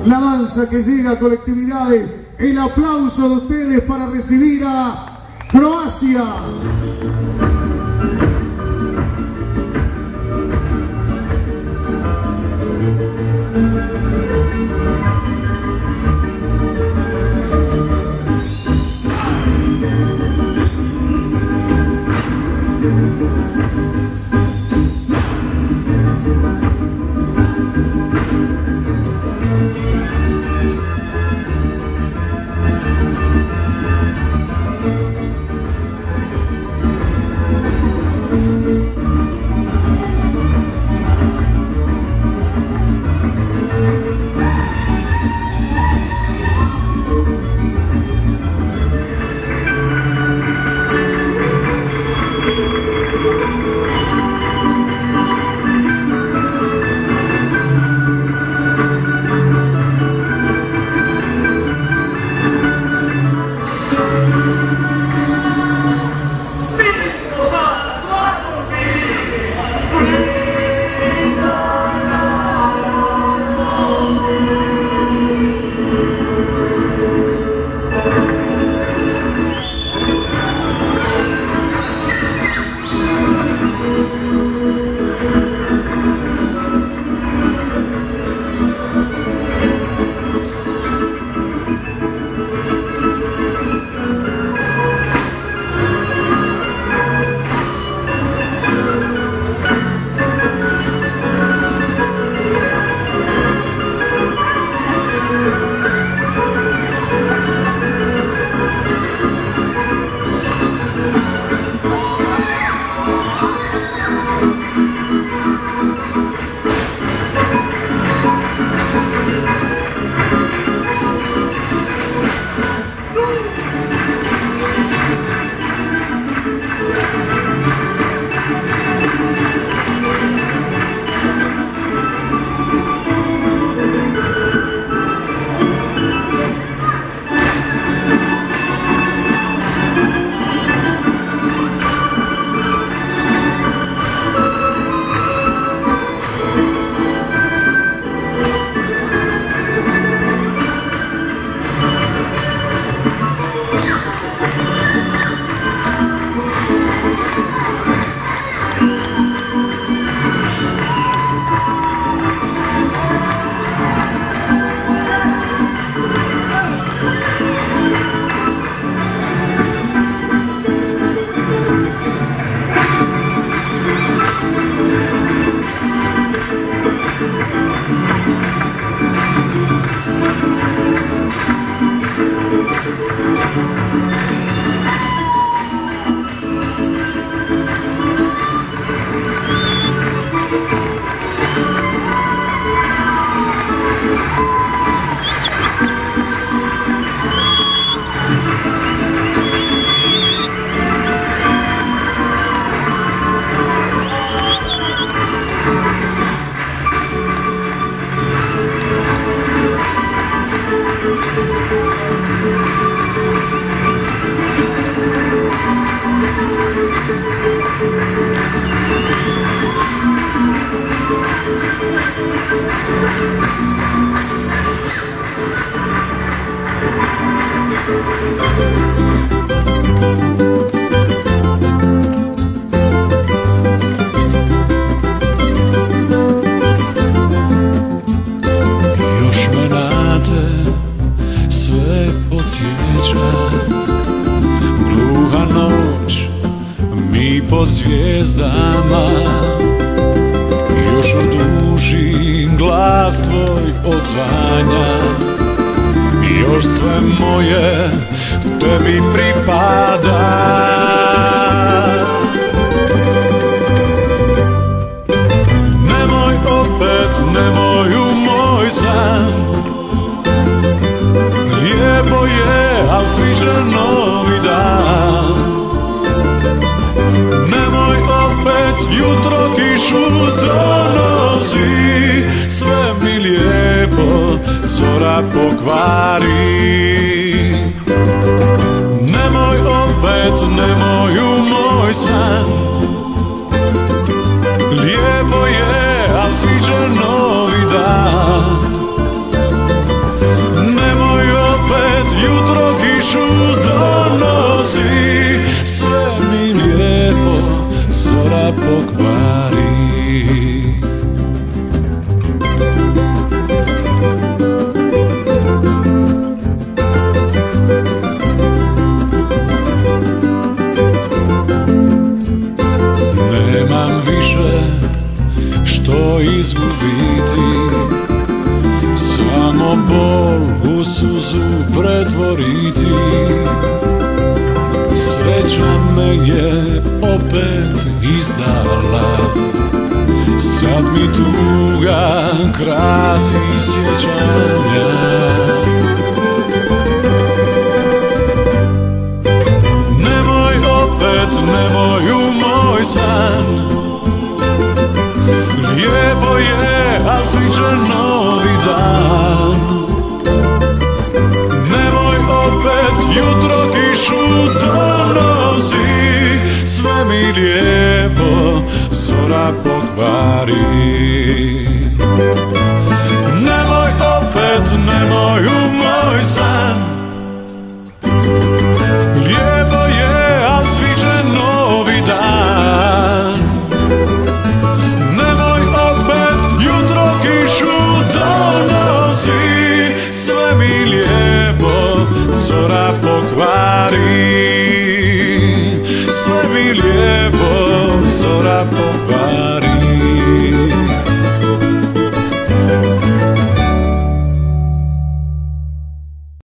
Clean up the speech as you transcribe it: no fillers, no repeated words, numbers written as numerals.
la danza que llega a colectividades. El aplauso de ustedes para recibir a Croacia. Pod zvijezdama još oduži glas tvoj odzvanja, još sve moje tebi pripada. Nemoj opet, nemoj u moj san, lijepo je, al sviđa novi dan. Nemoj opet, jutro kišu donosi, sve mi lijepo zora pokvari. Nemoj opet, nemoj u moj san, lijepo je, al sviđa novi dan. Nemojmo bol u suzu pretvoriti. Sreća me je opet izdala, sad mi tuga krasi sjećanja. Nemoj opet, nemoj u moj san, lijepo je, a sličan novi dan. Nemoj opet, jutro kišu donosi, sve mi lijepo zora pokvari. Nemoj opet, nemoj u moj san,